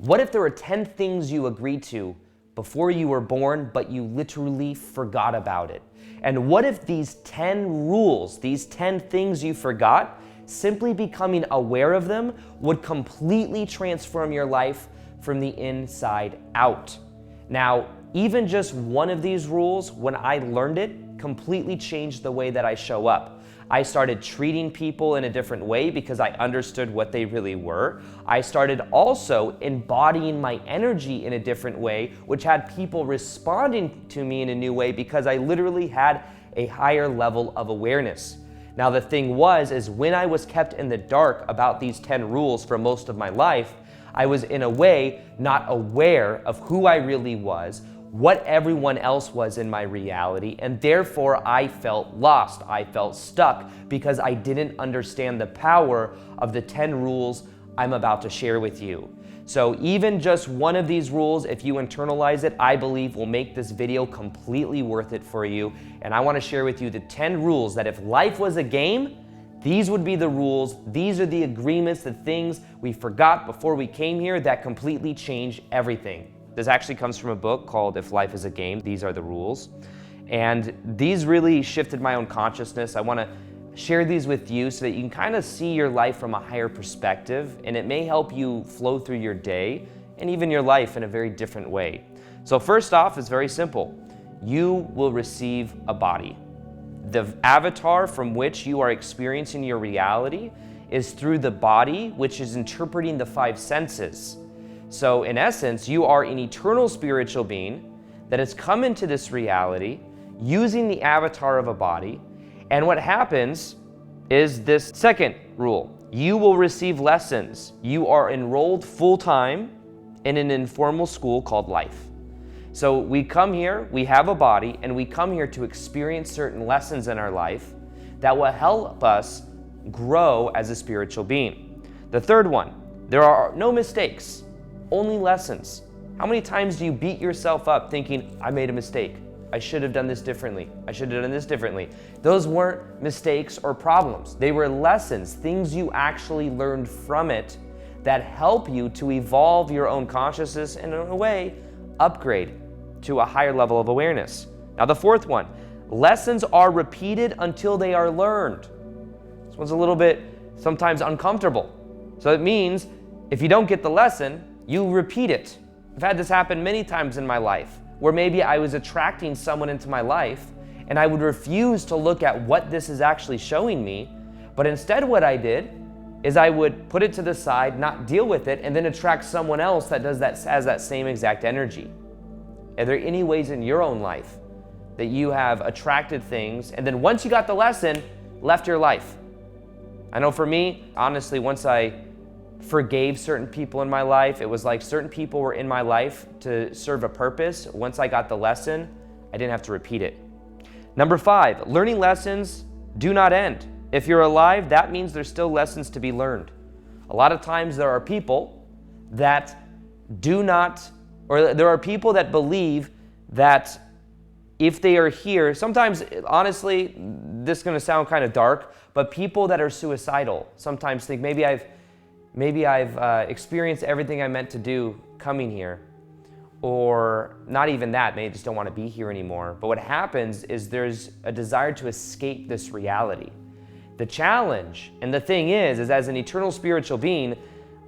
What if there were 10 things you agreed to before you were born, but you literally forgot about it? And what if these 10 rules, these 10 things you forgot, simply becoming aware of them would completely transform your life from the inside out? Now, even just one of these rules, when I learned it, completely changed the way that I show up. I started treating people in a different way because I understood what they really were. I started also embodying my energy in a different way, which had people responding to me in a new way because I literally had a higher level of awareness. Now the thing is when I was kept in the dark about these 10 rules for most of my life, I was in a way not aware of who I really was, what everyone else was in my reality, and therefore I felt lost. I felt stuck because I didn't understand the power of the 10 rules I'm about to share with you. So even just one of these rules, if you internalize it, I believe will make this video completely worth it for you. And I want to share with you the 10 rules that if life was a game, these would be the rules. These are the agreements, the things we forgot before we came here that completely change everything. This actually comes from a book called If Life is a Game, These Are the Rules. And these really shifted my own consciousness. I want to share these with you so that you can kind of see your life from a higher perspective, and it may help you flow through your day and even your life in a very different way. So first off, it's very simple. You will receive a body. The avatar from which you are experiencing your reality is through the body, which is interpreting the 5 senses. So in essence, you are an eternal spiritual being that has come into this reality using the avatar of a body. And what happens is this second rule. You will receive lessons. You are enrolled full-time in an informal school called life. So we come here, we have a body, and we come here to experience certain lessons in our life that will help us grow as a spiritual being. The third one, there are no mistakes. Only lessons. How many times do you beat yourself up thinking, I made a mistake. I should have done this differently. I should have done this differently. Those weren't mistakes or problems. They were lessons, things you actually learned from it that help you to evolve your own consciousness and in a way, upgrade to a higher level of awareness. Now the fourth one, lessons are repeated until they are learned. This one's a little bit sometimes uncomfortable. So it means if you don't get the lesson, you repeat it. I've had this happen many times in my life where maybe I was attracting someone into my life and I would refuse to look at what this is actually showing me, but instead what I did is I would put it to the side, not deal with it, and then attract someone else that has that same exact energy. Are there any ways in your own life that you have attracted things and then once you got the lesson, left your life? I know for me, honestly, once I forgave certain people in my life. It was like certain people were in my life to serve a purpose. Once I got the lesson, I didn't have to repeat it. Number 5, learning lessons do not end. If you're alive, that means there's still lessons to be learned. A lot of times there are people that there are people that believe that if they are here, sometimes, honestly, this is gonna sound kind of dark, but people that are suicidal sometimes think maybe I've experienced everything I meant to do coming here, or not even that, maybe I just don't want to be here anymore. But what happens is there's a desire to escape this reality. The challenge, and the thing is as an eternal spiritual being,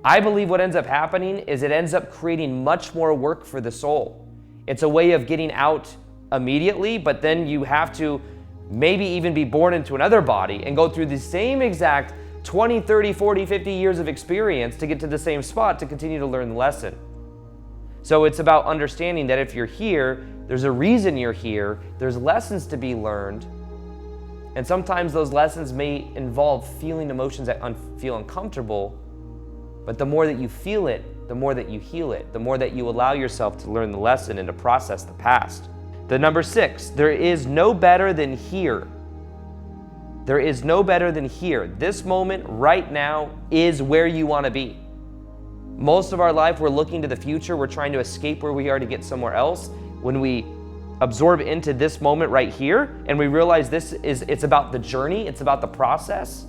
I believe what ends up happening is it ends up creating much more work for the soul. It's a way of getting out immediately, but then you have to maybe even be born into another body and go through the same exact 20, 30, 40, 50 years of experience to get to the same spot to continue to learn the lesson. So it's about understanding that if you're here, there's a reason you're here, there's lessons to be learned, and sometimes those lessons may involve feeling emotions that feel uncomfortable, but the more that you feel it, the more that you heal it, the more that you allow yourself to learn the lesson and to process the past. The number 6, there is no better than here. There is no better than here. This moment right now is where you want to be. Most of our life, we're looking to the future. We're trying to escape where we are to get somewhere else. When we absorb into this moment right here and we realize it's about the journey, it's about the process,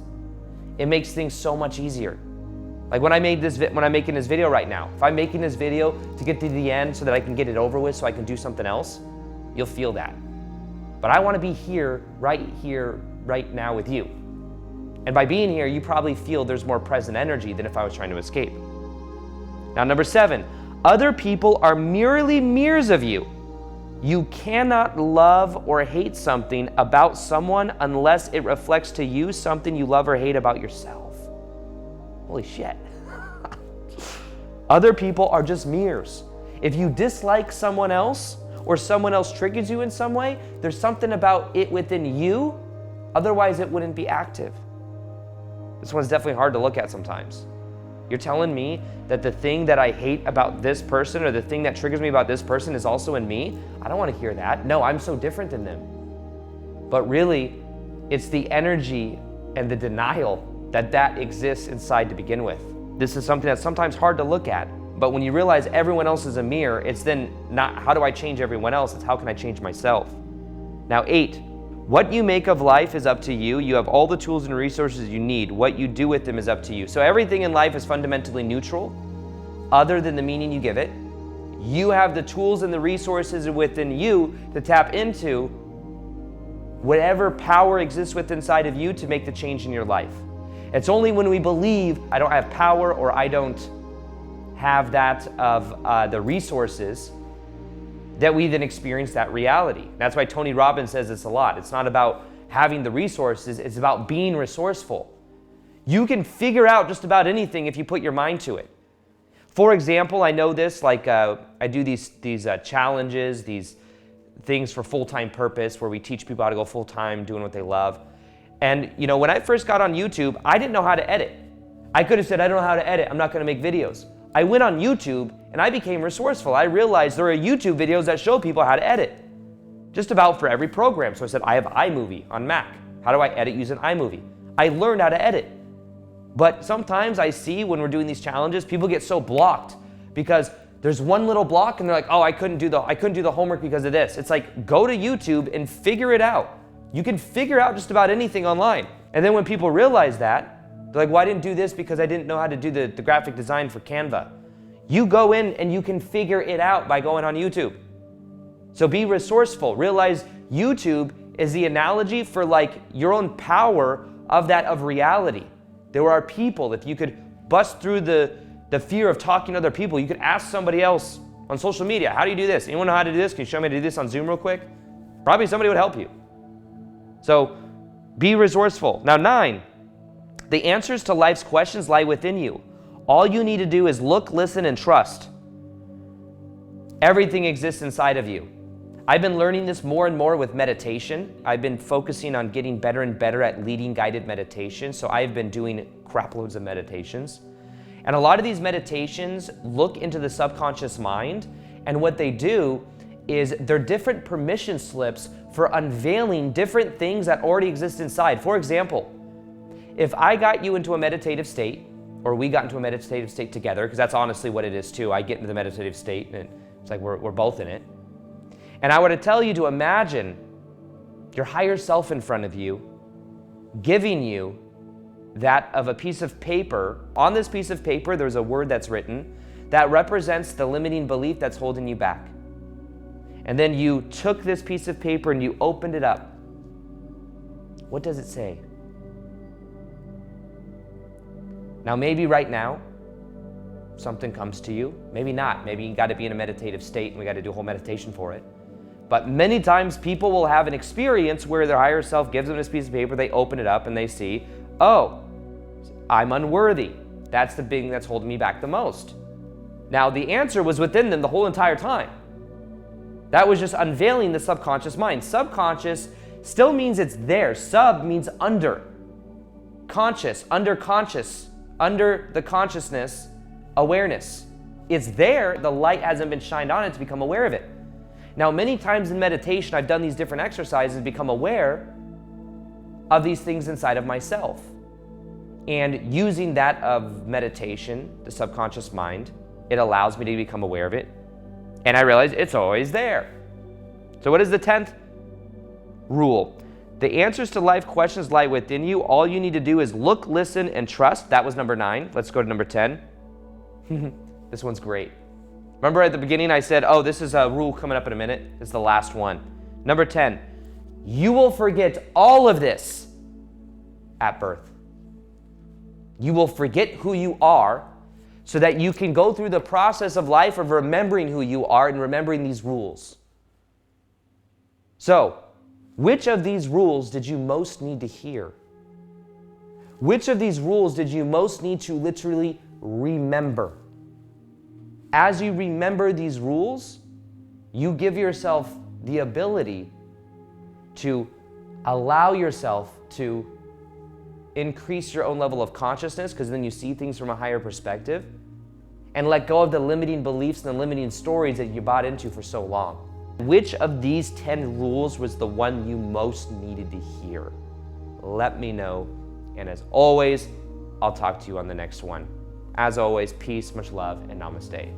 it makes things so much easier. Like when I'm making this video right now, if I'm making this video to get to the end so that I can get it over with so I can do something else, you'll feel that. But I want to be here, right now with you. And by being here, you probably feel there's more present energy than if I was trying to escape. Now, number 7, other people are merely mirrors of you. You cannot love or hate something about someone unless it reflects to you something you love or hate about yourself. Holy shit. Other people are just mirrors. If you dislike someone else or someone else triggers you in some way, there's something about it within you, otherwise it wouldn't be active. This one's definitely hard to look at sometimes. You're telling me that the thing that I hate about this person or the thing that triggers me about this person is also in me? I don't want to hear that. No, I'm so different than them. But really, it's the energy and the denial that exists inside to begin with. This is something that's sometimes hard to look at, but when you realize everyone else is a mirror, it's then not how do I change everyone else, it's how can I change myself. Now 8, what you make of life is up to you. You have all the tools and resources you need. What you do with them is up to you. So everything in life is fundamentally neutral, other than the meaning you give it. You have the tools and the resources within you to tap into whatever power exists within inside of you to make the change in your life. It's only when we believe I don't have power or I don't have that of the resources that we then experience that reality. That's why Tony Robbins says this a lot. It's not about having the resources, it's about being resourceful. You can figure out just about anything if you put your mind to it. For example, I know this, like I do these challenges, these things for full-time purpose where we teach people how to go full-time doing what they love. And you know, when I first got on YouTube, I didn't know how to edit. I could have said, I don't know how to edit, I'm not gonna make videos. I went on YouTube and I became resourceful. I realized there are YouTube videos that show people how to edit, just about for every program. So I said, I have iMovie on Mac. How do I edit using iMovie? I learned how to edit. But sometimes I see when we're doing these challenges, people get so blocked because there's one little block and they're like, oh, I couldn't do the homework because of this. It's like, go to YouTube and figure it out. You can figure out just about anything online. And then when people realize that, they're like, well, I didn't do this because I didn't know how to do the graphic design for Canva. You go in and you can figure it out by going on YouTube. So be resourceful. Realize YouTube is the analogy for like your own power of reality. There are people, if you could bust through the fear of talking to other people, you could ask somebody else on social media, how do you do this? Anyone know how to do this? Can you show me how to do this on Zoom real quick? Probably somebody would help you. So be resourceful. Now 9, the answers to life's questions lie within you. All you need to do is look, listen, and trust. Everything exists inside of you. I've been learning this more and more with meditation. I've been focusing on getting better and better at leading guided meditation. So I've been doing crap loads of meditations. And a lot of these meditations look into the subconscious mind. And what they do is they're different permission slips for unveiling different things that already exist inside. For example, if I got you into a meditative state, or we got into a meditative state together, because that's honestly what it is too. I get into the meditative state and it's like we're both in it. And I were to tell you to imagine your higher self in front of you, giving you that of a piece of paper. On this piece of paper, there's a word that's written that represents the limiting belief that's holding you back. And then you took this piece of paper and you opened it up. What does it say? Now, maybe right now, something comes to you. Maybe not. Maybe you got to be in a meditative state and we got to do a whole meditation for it. But many times people will have an experience where their higher self gives them this piece of paper, they open it up and they see, oh, I'm unworthy. That's the thing that's holding me back the most. Now, the answer was within them the whole entire time. That was just unveiling the subconscious mind. Subconscious still means it's there. Sub means under. Conscious, under conscious, under the consciousness, awareness. It's there, the light hasn't been shined on it to become aware of it. Now, many times in meditation, I've done these different exercises, become aware of these things inside of myself. And using that of meditation, the subconscious mind, it allows me to become aware of it. And I realize it's always there. So what is the 10th rule? The answers to life questions lie within you. All you need to do is look, listen, and trust. That was number 9. Let's go to number 10. This one's great. Remember at the beginning I said, oh, this is a rule coming up in a minute. It's the last one. Number 10, you will forget all of this at birth. You will forget who you are so that you can go through the process of life of remembering who you are and remembering these rules. So, which of these rules did you most need to hear? Which of these rules did you most need to literally remember? As you remember these rules, you give yourself the ability to allow yourself to increase your own level of consciousness, because then you see things from a higher perspective, and let go of the limiting beliefs and the limiting stories that you bought into for so long. Which of these 10 rules was the one you most needed to hear? Let me know. And as always, I'll talk to you on the next one. As always, peace, much love, and namaste.